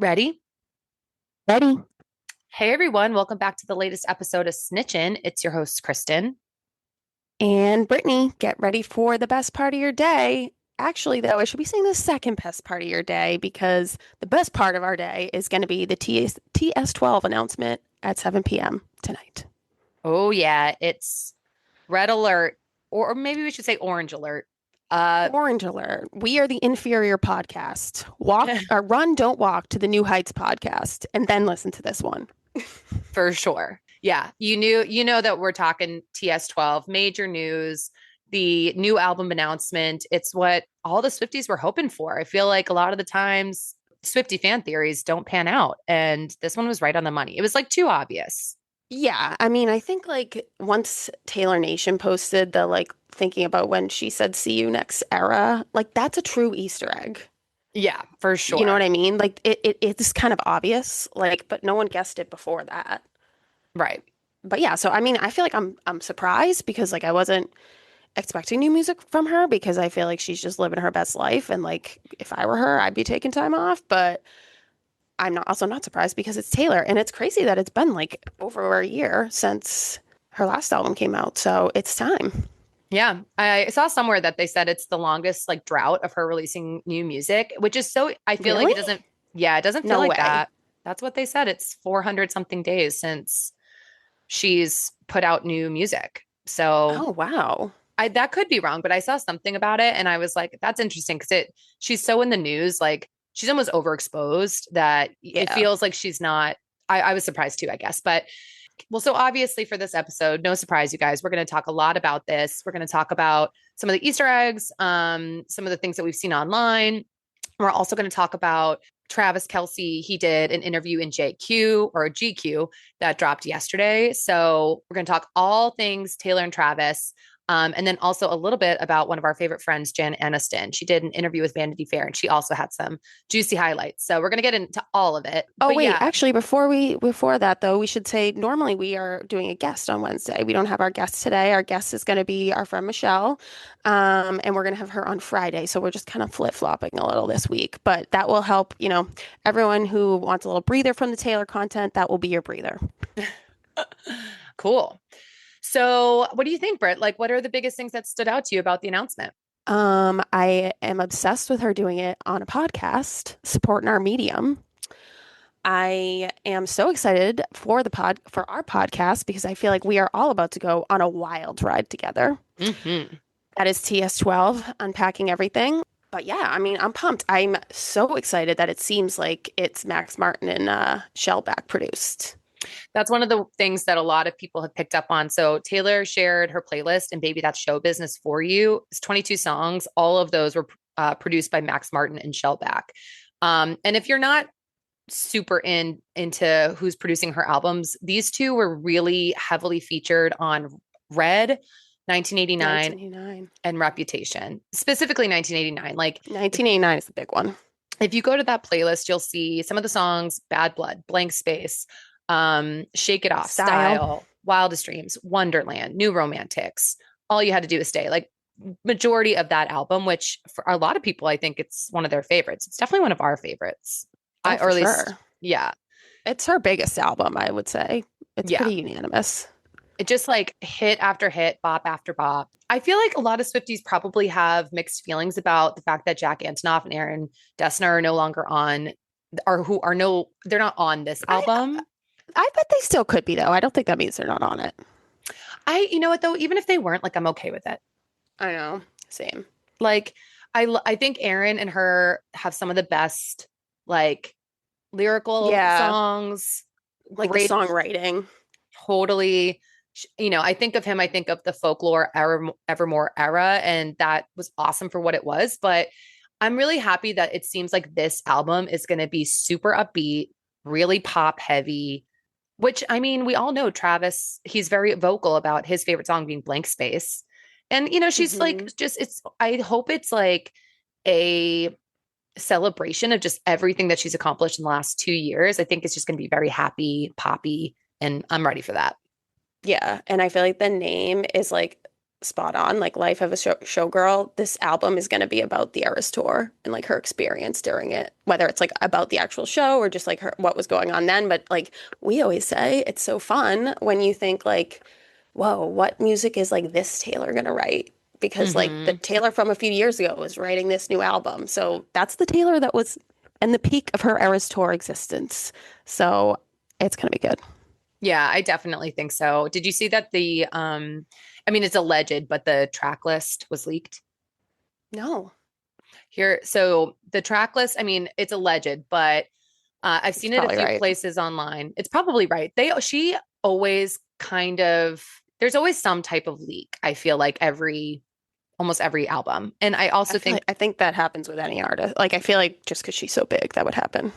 Ready? Ready? Hey everyone, welcome back to the latest episode of Snitchin'. It's your host, Kristen. And Brittany, get ready for the best part of your day. Actually, though, I should be saying the second best part of your day because the best part of our day is going to be the TS12 announcement at 7 p.m. tonight. Oh yeah, it's red alert, or maybe we should say orange alert. Uh, Orange alert. We are the inferior podcast. Walk or run, don't walk to the New Heights podcast and then listen to this one. for sure. Yeah, you know that we're talking TS12, major news, the new album announcement. It's what all the Swifties were hoping for. I feel like a lot of the times Swiftie fan theories don't pan out, and this one was right on the money. It was like too obvious. Yeah, I mean, I think like once Taylor Nation posted the like thinking about when she said see you next era, like that's a true Easter egg. Yeah, for You know what sure. I mean? Like it's kind of obvious, like, but no one guessed it before that. Right. But yeah, so I mean, I feel like I'm surprised because like I wasn't expecting new music from her because I feel like she's just living her best life and like if I were her, I'd be taking time off, but I'm not also not surprised because it's Taylor and it's crazy that it's been like over a year since her last album came out. So it's time. Yeah, I saw somewhere that they said it's the longest like drought of her releasing new music, which is so I feel like Really? it doesn't feel No like way. that. That's what they said. It's 400 something days since she's put out new music. So Oh, wow. I that could be wrong, but I saw something about it and I was like, that's interesting because it she's so in the news, like she's almost overexposed that it Yeah. feels like she's not. I was surprised too, I guess. But well, so obviously for this episode, no surprise, you guys, we're going to talk a lot about this. We're going to talk about some of the Easter eggs, some of the things that we've seen online. We're also going to talk about Travis Kelce. He did an interview in JQ or GQ that dropped yesterday. So we're going to talk all things Taylor and Travis. And then also a little bit about one of our favorite friends, Jen Anniston. She did an interview with Vanity Fair and she also had some juicy highlights. So we're going to get into all of it. Oh But wait, yeah, actually before that though, we should say normally we are doing a guest on Wednesday. We don't have our guest today. Our guest is going to be our friend Michelle. And we're going to have her on Friday. So we're just kind of flip-flopping a little this week, but that will help, everyone who wants a little breather from the Taylor content, that will be your breather. cool. So, what do you think, Britt? Like, what are the biggest things that stood out to you about the announcement? I am obsessed with her doing it on a podcast, supporting our medium. I am so excited for our podcast because I feel like we are all about to go on a wild ride together. Hmm. That is TS12 unpacking everything. But yeah, I mean, I'm pumped. I'm so excited that it seems like it's Max Martin and Shellback produced. That's one of the things that a lot of people have picked up on. So, Taylor shared her playlist, and Baby That's Show Business for You. It's 22 songs. All of those were produced by Max Martin and Shellback. And if you're not super into who's producing her albums, these two were really heavily featured on Red, 1989, 1989. and Reputation, specifically 1989. Like if 1989 is the big one. if you go to that playlist, you'll see some of the songs: Bad Blood, Blank Space, Shake It Off, Style. Style, Wildest Dreams, Wonderland, New Romantics. All you had to do is stay. Like majority of that album, which for a lot of people, I think it's one of their favorites. It's definitely one of our favorites. Oh, Or for at least, sure. yeah, It's her biggest album, I would say. It's yeah. pretty unanimous. It just like hit after hit, bop after bop. I feel like a lot of Swifties probably have mixed feelings about the fact that Jack Antonoff and Aaron Dessner are no longer on, or who are no, they're not on this I album. I bet they still could be though. I don't think that means they're not on it. You know what though, even if they weren't, like I'm okay with it. I know. Same. Like I think Aaron and her have some of the best like lyrical Yeah, songs. like the Great, songwriting. totally. I think of him, I think of the folklore era, Evermore era, and that was awesome for what it was. But I'm really happy that it seems like this album is going to be super upbeat, really pop heavy, which I mean, we all know Travis, he's very vocal about his favorite song being Blank Space. And, she's like, Hmm. I hope it's like a celebration of just everything that she's accomplished in the last 2 years. I think it's just going to be very happy, poppy, and I'm ready for that. Yeah, and I feel like the name is like spot on. Like Life of a Showgirl, this album is going to be about the Eras tour and like her experience during it, whether it's like about the actual show or just like her what was going on then. But like we always say, it's so fun when you think like, whoa, what music is like this Taylor going to write? Because like the Mm-hmm. Taylor from a few years ago was writing this new album. So that's the Taylor that was in the peak of her Eras tour existence. So it's going to be good. Yeah, I definitely think so. Did you see that I mean, it's alleged, but the track list was leaked No, here. So the track list, I mean, it's alleged, but I've it's seen it a probably few right. places online. It's probably right. She always kind of, there's always some type of leak. I feel like almost every album. And I I also feel think like I think that happens with any artist. Like I feel like just because she's so big, that would happen.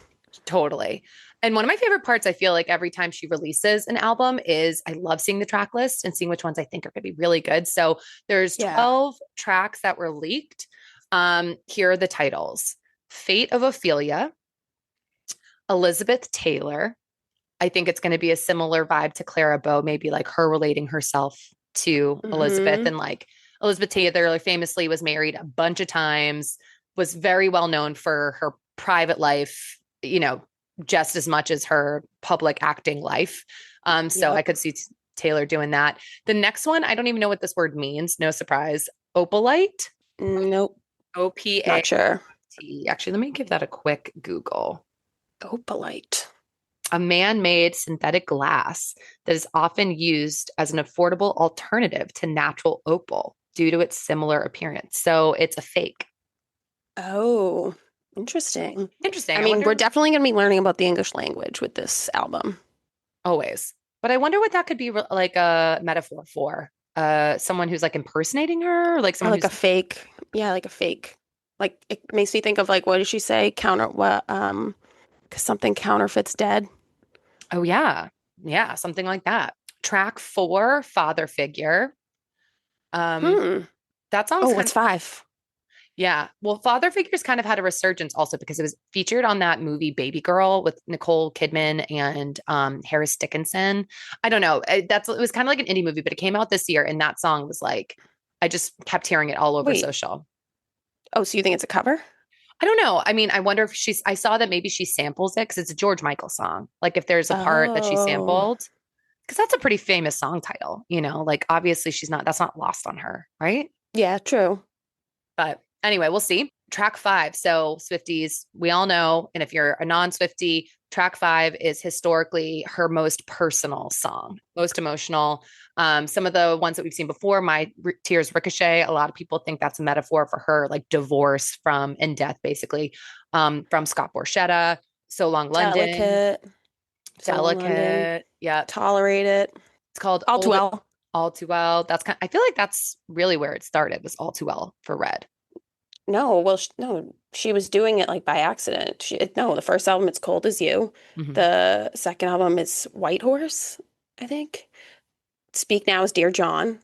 totally. And one of my favorite parts, I feel like every time she releases an album is I love seeing the track list and seeing which ones I think are going to be really good. So there's Yeah. 12 tracks that were leaked. Here are the titles: Fate of Ophelia, Elizabeth Taylor. I think it's going to be a similar vibe to Clara Bow, maybe like her relating herself to Elizabeth. Hmm. And like Elizabeth Taylor like, famously was married a bunch of times, was very well known for her private life, just as much as her public acting life. So I Yep. could see Taylor doing that. The next one, I don't even know what this word means. No surprise. Opalite, Nope. OPA. Not sure. Actually, let me give that a quick Google. Opalite. A man made synthetic glass that is often used as an affordable alternative to natural opal due to its similar appearance. So it's a fake. Oh, interesting. Interesting. I I mean, we're wonder, definitely going to be learning about the English language with this album. always, but I wonder what that could be like a metaphor for. Someone who's like impersonating her, or like Or someone like who's, a fake. Yeah, like a fake. Like it makes me think of like what did she say? Counter what 'cause something counterfeits dead. oh, yeah, yeah, something like that. Track four, Father Figure. Um, Hmm. that song's Oh, kind what's of, five? yeah. Well, Father Figures kind of had a resurgence also because it was featured on that movie Baby Girl with Nicole Kidman and Harris Dickinson. I don't know. It was kind of like an indie movie, but it came out this year, and that song was like, I just kept hearing it all over Wait. social. Oh, so you think it's a cover? I don't know. I mean, I wonder if I saw that maybe she samples it because it's a George Michael song. Like if there's a part that she Oh. sampled, because that's a pretty famous song title, like obviously that's not lost on her, right? Yeah, true. But anyway, we'll see. Track five. So, Swifties, we all know. And if you're a non Swiftie, track five is historically her most personal song, most emotional. Some of the ones that we've seen before, Tears Ricochet, a lot of people think that's a metaphor for her, like divorce from and death, basically, from Scott Borchetta, So Long London, Delicate. So Long London. Delicate. Yeah. Tolerate it. It's called All too well. All Too Well. I feel like that's really where it started, was All Too Well for Red. No, well, no, she was doing it like by accident. No, the first album, It's Cold as You. Mhm. The second album is White Horse, I think. Speak Now is Dear John.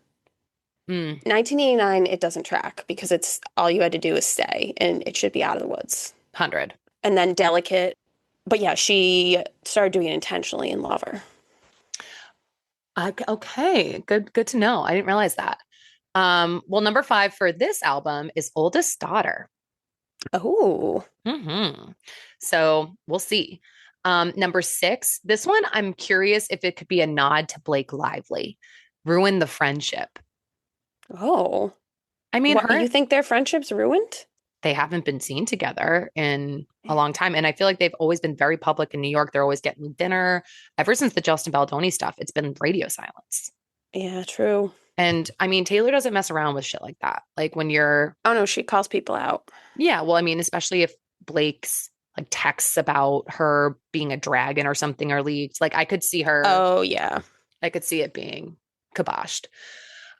Mm, 1989, it doesn't track because it's all you had to do is stay and it should be Out of the Woods. 100. And then Delicate. But yeah, she started doing it intentionally in Lover. Okay, good to know. I didn't realize that. Well, number five for this album is Oldest Daughter. Oh, So we'll see. Number six, this one I'm curious if it could be a nod to Blake Lively, Ruin the Friendship. oh. I mean, What, you think their friendship's ruined? they haven't been seen together in a long time. And I feel like they've always been very public in New York. They're always getting dinner. Ever since the Justin Baldoni stuff, it's been radio silence. Yeah, true. And I mean, Taylor doesn't mess around with shit like that. Like when you're, Oh no, she calls people out. yeah, well, I mean, especially if Blake's like texts about her being a dragon or something are leaked, like Oh yeah. I could see it being kiboshed.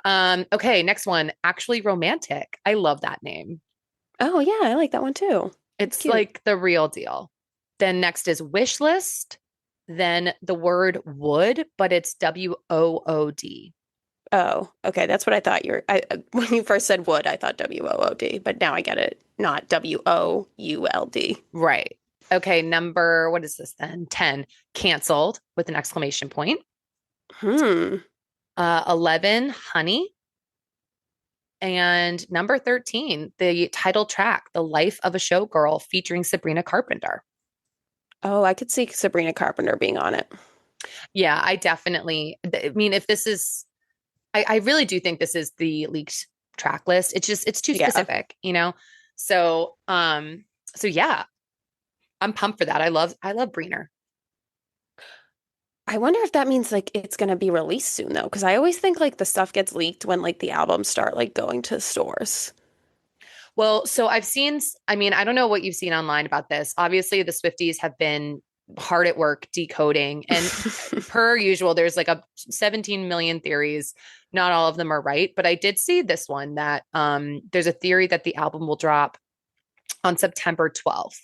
Okay, next one, Actually Romantic. I love that name. Oh yeah, I like that one too. It's It's cute. like the real deal. Then next is wish list. Then the word would, but it's WOOD. Oh, okay. That's what I thought you were. When you first said would, I thought WOOD, but now I get it. Not WOULD. Right. Okay, what is this then? 10, canceled with an exclamation point. Hmm. 11, honey. And number 13, the title track, The Life of a Showgirl, featuring Sabrina Carpenter. Oh, I could see Sabrina Carpenter being on it. Yeah, I mean, if this is, I really do think this is the leaked track list. It's too Yeah. specific, you know? So, so yeah, I'm pumped for that. I love Breener. I wonder if that means like it's gonna be released soon though, because I always think like the stuff gets leaked when like the albums start like going to stores. Well, so I mean, I don't know what you've seen online about this. Obviously, the Swifties have been hard at work decoding. And per usual, there's like a 17 million theories. Not all of them are right, but I did see this one that there's a theory that the album will drop on September 12th.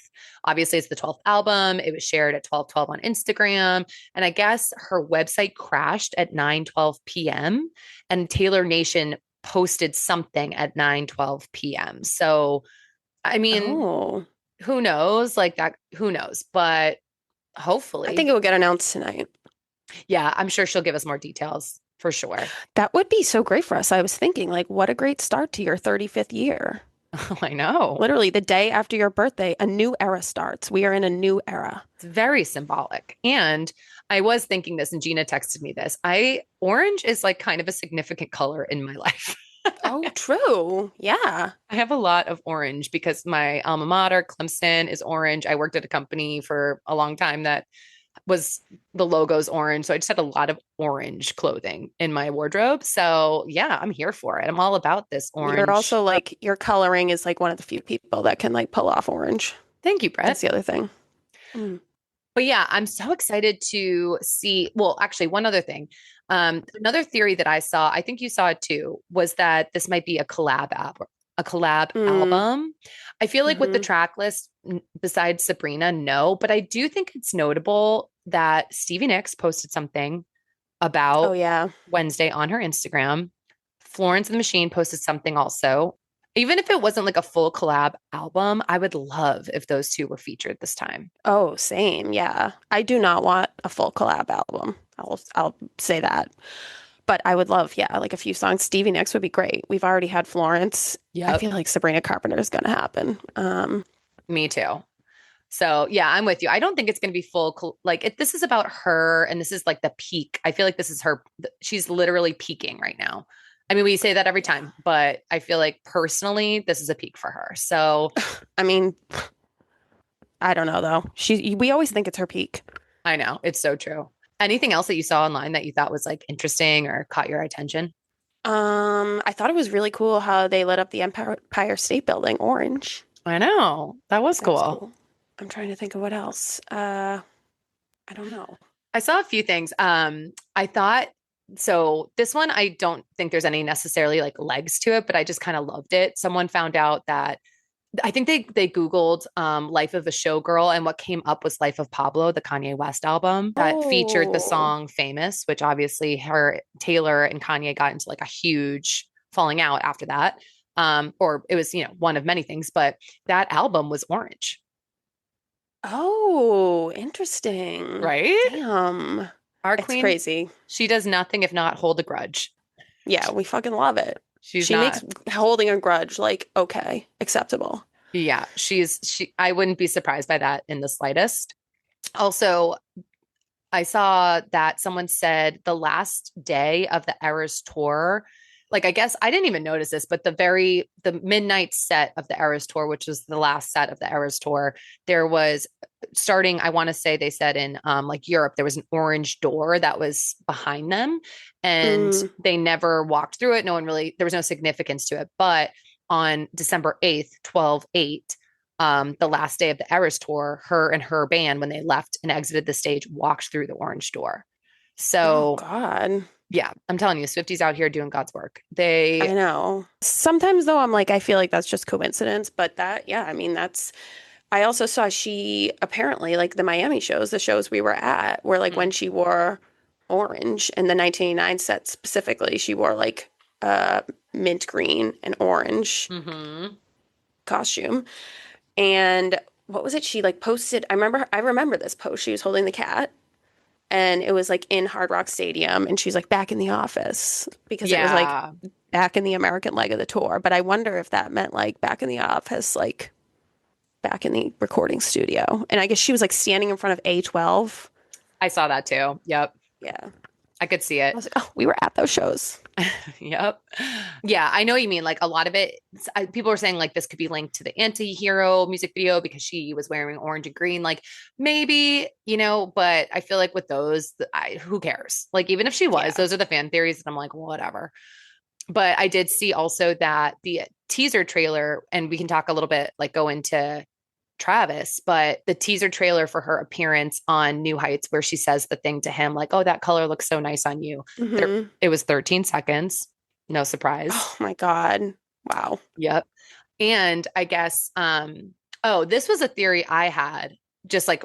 Obviously, it's the 12th album. It was shared at 12:12 on Instagram. And I guess her website crashed at 9:12 p.m. and Taylor Nation posted something at 9:12 p.m. So, I mean, Oh, who knows? Like that, who knows? But I think hopefully, it will get announced tonight. yeah, I'm sure she'll give us more details for sure. That would be so great for us. I was thinking, like, what a great start to your 35th year. Oh, I know. Literally, the day after your birthday, a new era starts. We are in a new era. It's very symbolic. And I was thinking this, and Gina texted me this. Orange is like kind of a significant color in my life. Oh, true. Yeah. I have a lot of orange because my alma mater, Clemson, is orange. I worked at a company for a long time that was the logo's orange. So I just had a lot of orange clothing in my wardrobe. So yeah, I'm here for it. I'm all about this You're orange. also like, your coloring is like one of the few people that can like pull off orange. Thank you, That's Brett. the other thing. Mm. But yeah, I'm so excited to see. Well, actually, one other thing. Another theory that I saw, I think you saw it too, was that this might be a collab Mm. album. I feel like with the Hmm. track list, besides Sabrina, no, but I do think it's notable that Stevie Nicks posted something Oh, about yeah. Wednesday on her Instagram. Florence and the Machine posted something also. Even if it wasn't like a full collab album, I would love if those two were featured this time. Oh, same. Yeah. I do not want a full collab album. I'll say that. But I would love, yeah, like a few songs. Stevie Nicks would be great. We've already had Florence. I Yep. feel like Sabrina Carpenter is gonna happen. Me too. So yeah, I'm with you. I don't think it's going to be like this is about her and this is like the peak. I feel like this is her. She's literally peaking right now. I mean, we say that every Yeah. time, but I feel like personally, this is a peak for her. So I mean, I don't know though. We always think it's her peak. I know it's so true. Anything else that you saw online that you thought was like interesting or caught your attention? I thought it was really cool how they lit up the Empire State Building orange. I know that was That was cool. cool. I'm trying to think of what else. I don't know. I saw a few things. I thought so. This one, I don't think there's any necessarily like legs to it, but I just kind of loved it. Someone found out that I think they Googled Life of a Showgirl, and what came up was Life of Pablo, the Kanye West album that featured the Oh, song Famous, which obviously her Taylor and Kanye got into like a huge falling out after that. Or it was, one of many things, but that album was orange, oh, interesting. right? Damn. Our It's queen, crazy. she does nothing if not hold a grudge. Yeah, we fucking love it. She's She makes not, holding a grudge like okay, acceptable. yeah, I wouldn't be surprised by that in the slightest. Also, I saw that someone said the last day of the Eras tour, like I guess I didn't even notice this, but the midnight set of the Eras tour, which was the last set of the Eras tour, there was starting, I want to say they said in like Europe, there was an orange door that was behind them and Mm. they never walked through it. No one really, there was no significance to it. But on December 8th, 12/8, the last day of the Eras tour, her and her band, when they left and exited the stage, walked through the orange door. Oh So God. yeah, I'm telling you, Swifties out here doing God's work. I They, know. Sometimes though I'm like I feel like that's just coincidence, but that yeah, I mean that's I also saw she apparently like the Miami shows, the shows we were at, were like when she wore orange and the 1989 set specifically, she wore like mint green and orange mm-hmm. costume. And what was it? She like posted, I remember this post. She was holding the cat and it was like in Hard Rock Stadium, and she's like back in the office because it was like Yeah. back in the American leg of the tour. But I wonder if that meant like back in the office, like back in the recording studio. And I guess she was like standing in front of A12. I saw that too. Yep. Yeah. I could see I it. was like, oh, we were at those shows. Yep. Yeah, I know what you mean. Like a lot of it, people are saying like this could be linked to the anti-hero music video because she was wearing orange and green. Like maybe, but I feel like with those, who cares? Like even if she was, Yeah. those are the fan theories, and I'm like, whatever. But I did see also that the teaser trailer, and we can talk a little bit, like go into Travis, but the teaser trailer for her appearance on New Heights, where she says the thing to him, like, oh, that color looks so nice on you. Hmm. It was 13 seconds. No surprise. Oh my God. Wow. Yep. And I guess, this was a theory I had. Just like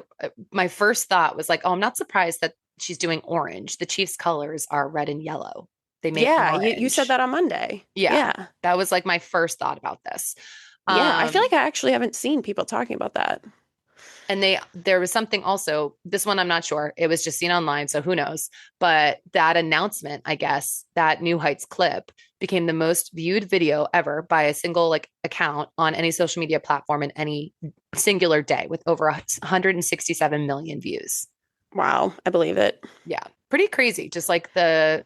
my first thought was like, oh, I'm not surprised that she's doing orange. The Chiefs' colors are red and yellow. They make them Yeah. You said orange. that on Monday. Yeah. Yeah. That was like my first thought about this. Yeah. I feel Um, like I actually haven't seen people talking about that. And there was something also, this one I'm not sure. It was just seen online, so who knows. But that announcement, I guess, that New Heights clip became the most viewed video ever by a single like account on any social media platform in any singular day with over 167 million views. Wow. I believe it. Yeah. Pretty crazy. Just like the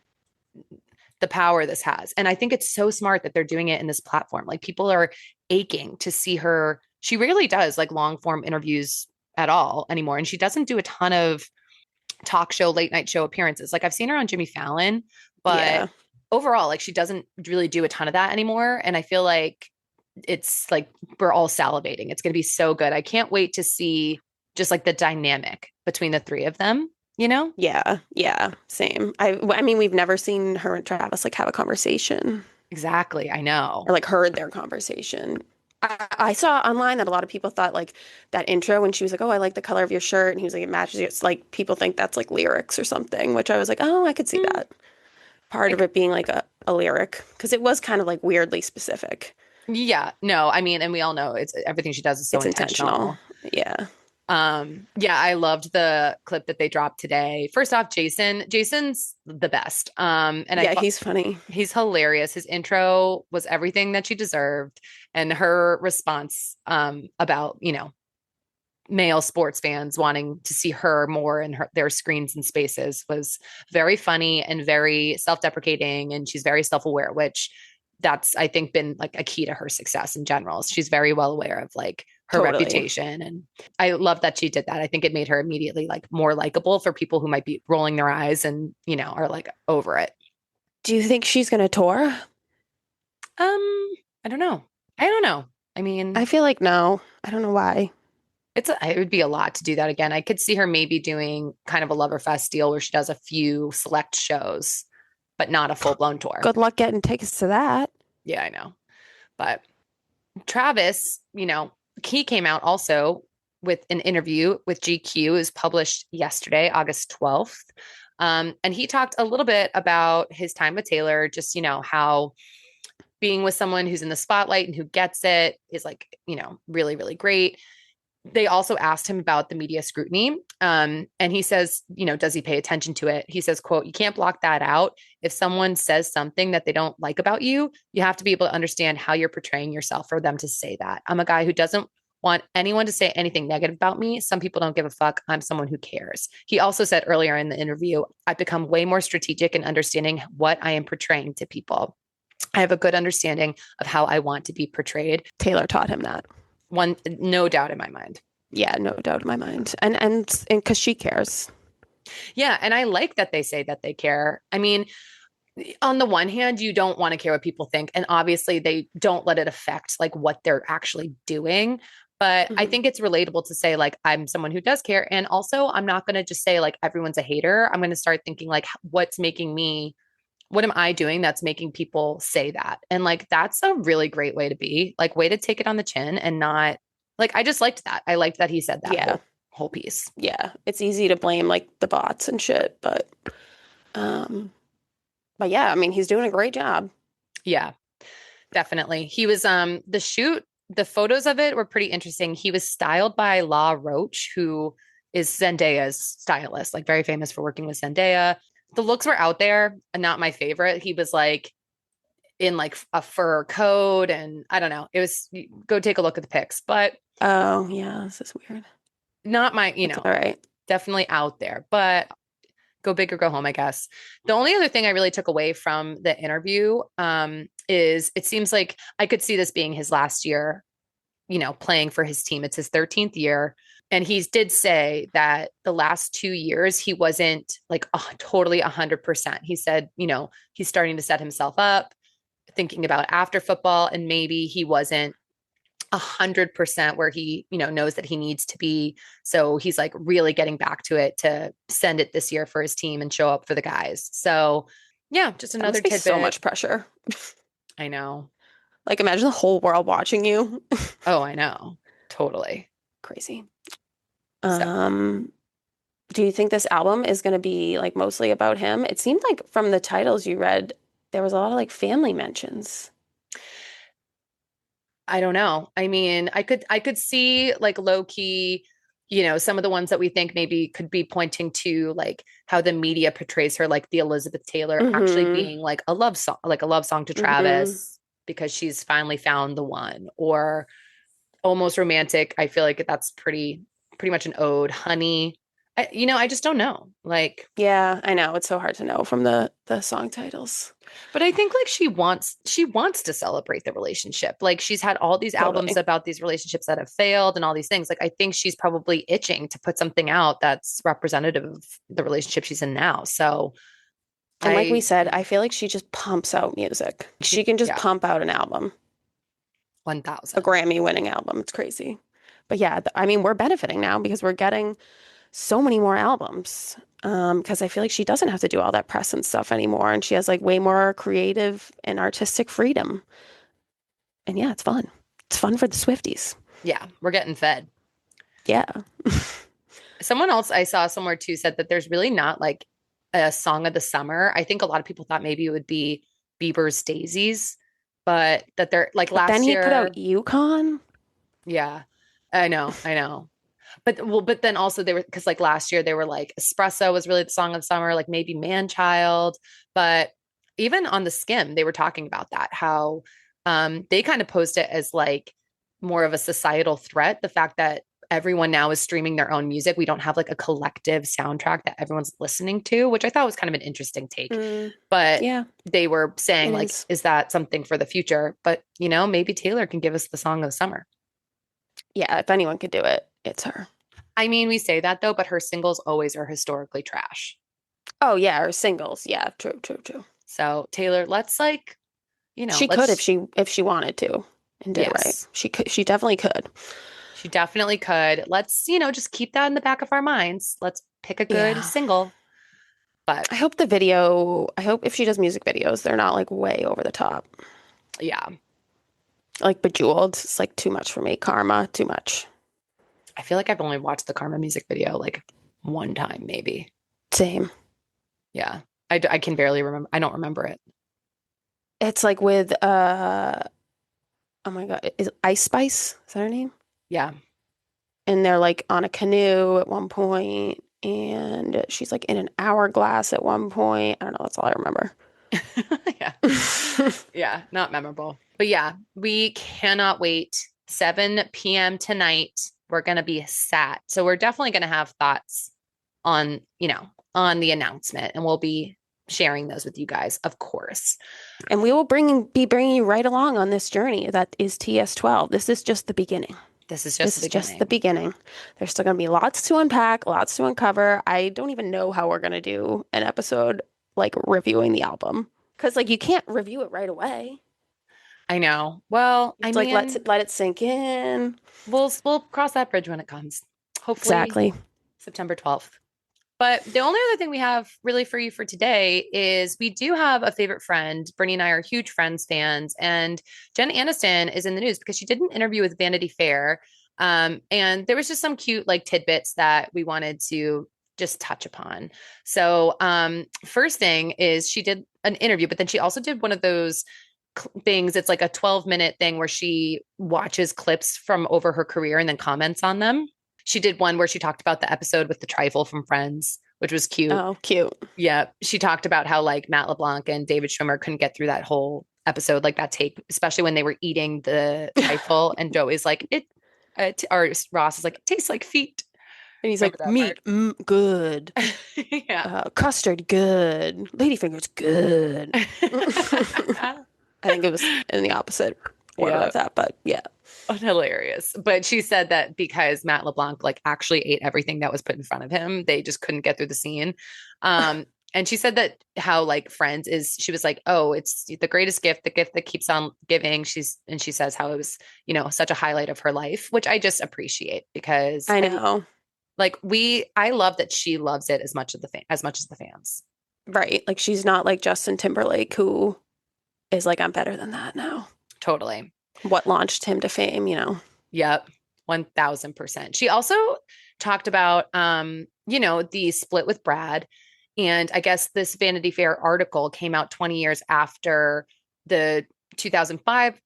power this has. And I think it's so smart that they're doing it in this platform. Like people are aching to see her. She rarely does like long form interviews at all anymore. And she doesn't do a ton of talk show, late night show appearances. Like I've seen her on Jimmy Fallon, but Yeah. overall, like she doesn't really do a ton of that anymore. And I feel like it's like we're all salivating. It's going to be so good. I can't wait to see just like the dynamic between the three of them, you know? Yeah. Yeah. Same. I mean, we've never seen her and Travis like have a conversation Exactly. I know. or like heard their conversation. I saw online that a lot of people thought like that intro when she was like, "Oh, I like the color of your shirt," and he was like, "It matches you." It's like people think that's like lyrics or something, which I was like, "Oh, I could see Mm, that." Part of like, it being like a lyric because it was kind of like weirdly specific. yeah, no, I mean, and we all know it's everything she does is so It's intentional. intentional. Yeah. Yeah, I loved the clip that they dropped today. First off, Jason's the best. And I Yeah, thought he's funny. he's hilarious. His intro was everything that she deserved, and her response about, male sports fans wanting to see her more in their screens and spaces was very funny and very self-deprecating, and she's very self-aware, which that's I think been like a key to her success in general. She's very well aware of like her Totally. reputation, and I love that she did that. I think it made her immediately like more likable for people who might be rolling their eyes and are like over it. Do you think she's gonna tour? I don't know. I don't know. I I mean, feel like no. I don't know why. it would be a lot to do that again. I could see her maybe doing kind of a Loverfest deal where she does a few select shows, but not a full blown tour. Good luck getting tickets to that. Yeah, I know. But Travis, he came out also with an interview with GQ. It was published yesterday, August 12th. And he talked a little bit about his time with Taylor, just, how being with someone who's in the spotlight and who gets it is like, really, really great. They also asked him about the media scrutiny. And he says, does he pay attention to it? He says, quote, you can't block that out. If someone says something that they don't like about you, you have to be able to understand how you're portraying yourself for them to say that. I'm a guy who doesn't want anyone to say anything negative about me. Some people don't give a fuck. I'm someone who cares. He also said earlier in the interview, I've become way more strategic in understanding what I am portraying to people. I have a good understanding of how I want to be portrayed. Taylor taught him that. One, no doubt in my mind. Yeah, no doubt in my mind. And because she cares. Yeah. And I like that they say that they care. I mean, on the one hand, you don't want to care what people think. And obviously, they don't let it affect like what they're actually doing. But I Mhm. think it's relatable to say, like, I'm someone who does care. And also, I'm not going to just say, like, everyone's a hater. I'm going to start thinking, like, what am I doing that's making people say that? And like, that's a really great way to be, like, way to take it on the chin and not, like, I just liked that. I liked that he said that Yeah. whole piece. Yeah. It's easy to blame like the bots and shit, um but yeah, I mean he's doing a great job. Yeah. Definitely. He was the photos of it were pretty interesting. He was styled by La Roche, who is Zendaya's stylist, like very famous for working with Zendaya. The looks were out there and not my favorite. He was like in like a fur coat and I don't know. It was go take a look at the pics, but Oh, yeah, this is weird. not my, It's all right. definitely out there, but go big or go home, I guess. The only other thing I really took away from the interview is it seems like I could see this being his last year, playing for his team. It's his 13th year. And he did say that the last 2 years, he wasn't like totally 100%. He said, he's starting to set himself up, thinking about after football, and maybe he wasn't 100% where he, knows that he needs to be. So he's like really getting back to it to send it this year for his team and show up for the guys. So yeah, just That another must be tidbit. so much pressure. I know. Like imagine the whole world watching you. Oh, I know. Totally. Crazy. So Do you think this album is going to be like mostly about him? It seemed like from the titles you read, there was a lot of like family mentions. I don't know. I mean, I could see like low key, some of the ones that we think maybe could be pointing to like how the media portrays her, like the Elizabeth Taylor actually Mm-hmm. being like a love song to Mm-hmm. Travis because she's finally found the one, or almost romantic. I feel like that's pretty much an ode. Honey. I just don't know. Like, Yeah, I know. It's so hard to know from the song titles. but I think like she wants to celebrate the relationship. Like she's had all these albums Totally. about these relationships that have failed and all these things. Like I think she's probably itching to put something out that's representative of the relationship she's in now. So And like we I said, I feel like she just pumps out music. She can just yeah, pump out an album, a 1000. Grammy-winning album. It's crazy. But yeah, I mean, we're benefiting now because we're getting so many more albums. Because I feel like she doesn't have to do all that press and stuff anymore, and she has like way more creative and artistic freedom. And yeah, it's fun. It's fun for the Swifties. Yeah, we're getting fed. Yeah. Someone else I saw somewhere too said that there's really not like a song of the summer. I think a lot of people thought maybe it would be Bieber's Daisies, but that they're like But then last he put out year. Yukon. Yeah, I know. But then also they were because like last year they were like Espresso was really the song of the summer, like maybe Man Child. But even on the Skim, they were talking about that, how they kind of posed it as like more of a societal threat. The fact that everyone now is streaming their own music. We don't have like a collective soundtrack that everyone's listening to, which I thought was kind of an interesting take. Mm, But yeah, they were saying it like, is. is that something for the future? But maybe Taylor can give us the song of the summer. Yeah, if anyone could do it, it's her. I mean, we say that though, but her singles always are historically trash. Oh yeah, her singles. Yeah, true, true, true. So Taylor, let's like, She could let's if she wanted to and did it right. yes, She could. She definitely could. she definitely could. Let's, just keep that in the back of our minds. Let's pick a good Yeah. single. But I hope the video. I hope if she does music videos, they're not like way over the top. yeah, Like Bejeweled, it's like too much for me. Karma, too much. I feel like I've only watched the Karma music video like one time, maybe. Same. Yeah. I can barely remember. I don't remember it. It's like with oh my God, is Ice Spice? Is that her name? Yeah. And they're like on a canoe at one point, and she's like in an hourglass at one point. I don't know, that's all I remember. Yeah. Yeah. Not memorable. But yeah, we cannot wait. 7 p.m. tonight. We're going to be sat. So we're definitely going to have thoughts on, on the announcement, and we'll be sharing those with you guys, of course. And we will be bringing you right along on this journey that is TS12. This is just the beginning. This is This just is just the beginning. There's still going to be lots to unpack, lots to uncover. I don't even know how we're going to do an episode like reviewing the album because like you can't review it right away. I know. Well, I It's like mean, let it sink in. we'll cross that bridge when it comes. Hopefully Exactly. September 12th. But the only other thing we have really for you for today is we do have a favorite friend. Brittany and I are huge Friends fans, and Jen Aniston is in the news because she did an interview with Vanity Fair. And there was just some cute like tidbits that we wanted to just touch upon. So first thing is she did an interview, but then she also did one of those things. It's like a 12-minute thing where she watches clips from over her career and then comments on them. She did one where she talked about the episode with the trifle from Friends, which was cute. Oh, cute. Yeah. She talked about how like Matt LeBlanc and David Schwimmer couldn't get through that whole episode, like that take, especially when they were eating the trifle. And Joey's like, or Ross is like, it tastes like feet. And he's Remember like, that meat, good. part? Yeah. Custard, good. Ladyfingers, good. I think it was in the opposite order Yeah. of that, but yeah. Oh, hilarious. But she said that because Matt LeBlanc like actually ate everything that was put in front of him, they just couldn't get through the scene. And she said that how like Friends is, she was like, oh, it's the greatest gift, the gift that keeps on giving. She says how it was, such a highlight of her life, which I just appreciate because I know. I love that she loves it as much as the fans. Right. Like she's not like Justin Timberlake who is like, I'm better than that now. Totally. What launched him to fame, Yep. 1000%. She also talked about, the split with Brad. And I guess this Vanity Fair article came out 20 years after the 2005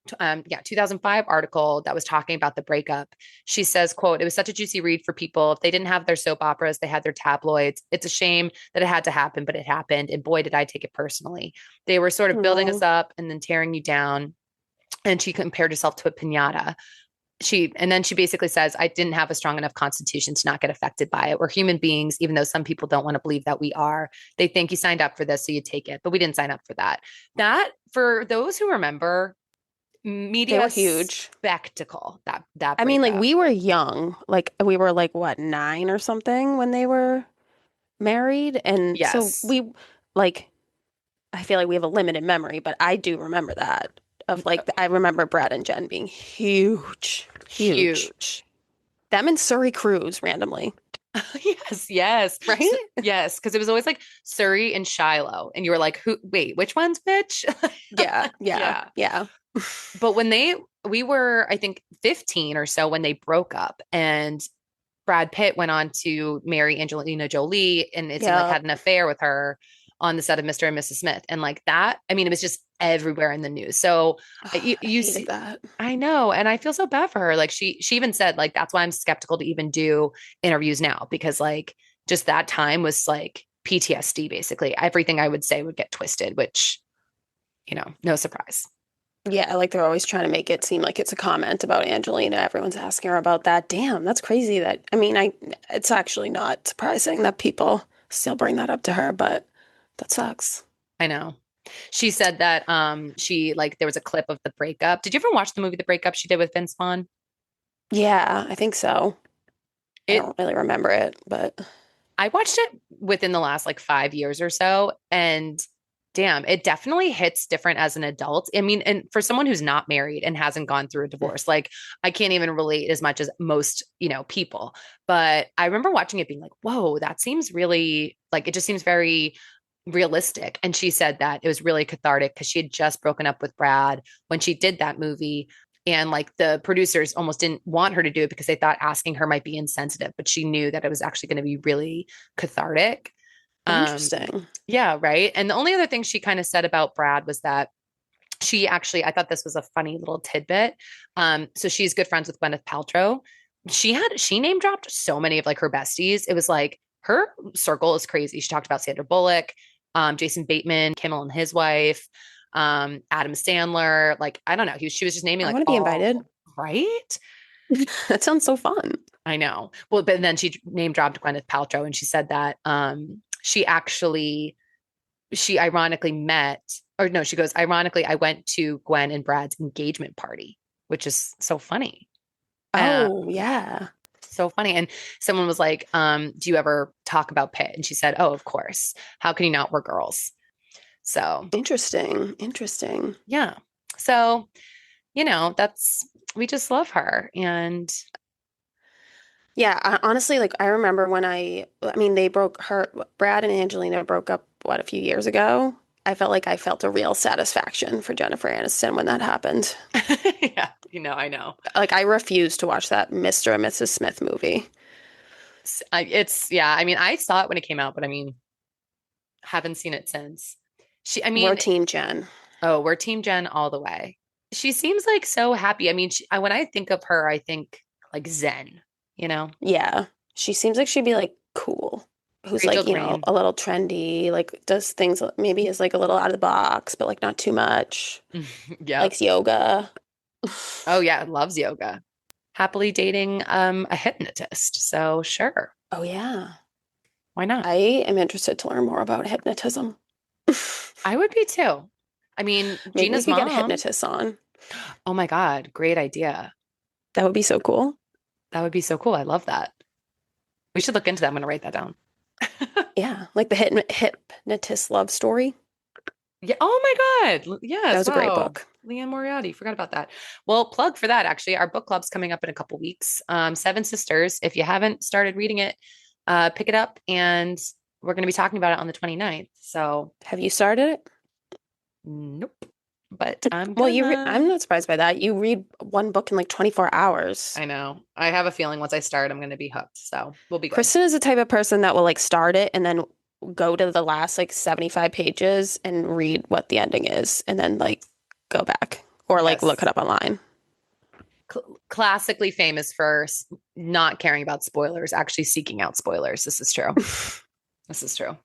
article that was talking about the breakup. She says, quote, it was such a juicy read for people. If they didn't have their soap operas, they had their tabloids. It's a shame that it had to happen, but it happened. And boy, did I take it personally. They were sort of building us up and then tearing you down. And she compared herself to a piñata. And then she basically says, I didn't have a strong enough constitution to not get affected by it. We're human beings, even though some people don't want to believe that we are. They think you signed up for this, so you take it. But we didn't sign up for that. That, for those who remember, media they were huge spectacle. That I mean, like we were young. Like we were like what, 9 or something when they were married. And yes. so we like, I feel like we have a limited memory, but I do remember that. Of like, I remember Brad and Jen being huge. Them and Surrey Cruise randomly. Yes. Right? Yes. Because it was always like Surrey and Shiloh. And you were like, wait, which one's which? Yeah. But we were, I think, 15 or so when they broke up. And Brad Pitt went on to marry Angelina Jolie and it seemed like had an affair with her on the set of Mr. and Mrs. Smith. And like that, I mean, it was just everywhere in the news. So you see that. I know. And I feel so bad for her. Like she even said, like, that's why I'm skeptical to even do interviews now, because like just that time was like PTSD, basically. Everything I would say would get twisted, which, no surprise. Yeah, like they're always trying to make it seem like it's a comment about Angelina. Everyone's asking her about that. Damn, that's crazy. It's actually not surprising that people still bring that up to her, but that sucks. I know. She said that there was a clip of the breakup. Did you ever watch the movie The Breakup she did with Vince Vaughn? Yeah, I think so. I don't really remember it, but I watched it within the last like 5 years or so, and damn, it definitely hits different as an adult. I mean, and for someone who's not married and hasn't gone through a divorce, like I can't even relate as much as most, people. But I remember watching it being like, whoa, that seems really like, it just seems very realistic. And she said that it was really cathartic because she had just broken up with Brad when she did that movie. And like the producers almost didn't want her to do it because they thought asking her might be insensitive, but she knew that it was actually going to be really cathartic. Interesting. Yeah, right. And the only other thing she kind of said about Brad was that I thought this was a funny little tidbit. So she's good friends with Gwyneth Paltrow. She name dropped so many of like her besties. It was like her circle is crazy. She talked about Sandra Bullock, Jason Bateman, Kimmel and his wife, Adam Sandler. Like, I don't know. She was just naming like, I want to be invited. Right? That sounds so fun. I know. Well, but then she name dropped Gwyneth Paltrow and she said that she ironically she goes, ironically, I went to Gwen and Brad's engagement party, which is so funny. Oh, yeah. So funny. And someone was like, do you ever talk about Pitt? And she said, oh, of course. How can you not? We're girls. So interesting. Yeah. So, we just love her. And yeah, honestly, like I remember when Brad and Angelina broke up, a few years ago. I felt a real satisfaction for Jennifer Aniston when that happened. Yeah, I know. Like I refuse to watch that Mr. and Mrs. Smith movie. I mean, I saw it when it came out, but I mean, haven't seen it since. We're Team Jen. Oh, we're Team Jen all the way. She seems like so happy. I mean, when I think of her, I think like Zen, you know? Yeah. She seems like she'd be like cool. Who's Rachel like, Green. a little trendy, like does things maybe is like a little out of the box, but like not too much. Yep. Likes yoga. Oh yeah, loves yoga. Happily dating a hypnotist. So sure. Oh yeah. Why not? I am interested to learn more about hypnotism. I would be too. I mean, Maybe we Gina's could get a mom. hypnotist on. Oh my God, great idea. That would be so cool. That would be so cool. I love that. We should look into that. I'm going to write that down. Yeah, like the hypnotist love story. Yeah. Oh my God. That Yes. was a great Wow. book. Leanne Moriarty. Forgot about that. Well, plug for that actually. Our book club's coming up in a couple weeks. Seven Sisters. If you haven't started reading it, pick it up, and we're going to be talking about it on the 29th. So, Have you started it? nope. But I'm Well, gonna. I'm not surprised by that. You read one book in like 24 hours. I know. I have a feeling once I start, I'm going to be hooked. So we'll be good. Kristen is the type of person that will like start it and then go to the last like 75 pages and read what the ending is and then like go back or like look Yes. it up online. Classically famous for not caring about spoilers, actually seeking out spoilers. This is true. This is true.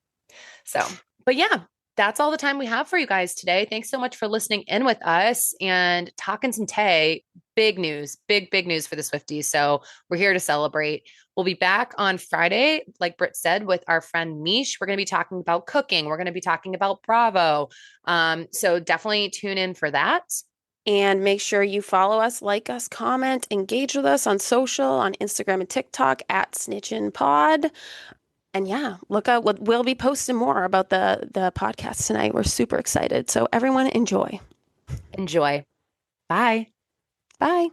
So, but yeah, that's all the time we have for you guys today. Thanks so much for listening in with us and talking some Tay. Big news, big news for the Swifties. So we're here to celebrate. We'll be back on Friday, like Britt said, with our friend Mish. We're going to be talking about cooking. We're going to be talking about Bravo. So definitely tune in for that. And make sure you follow us, like us, comment, engage with us on social, on Instagram and TikTok at SnitchinPod. And yeah, look out. We'll be posting more about the podcast tonight. We're super excited. So everyone enjoy. Enjoy. Bye. Bye.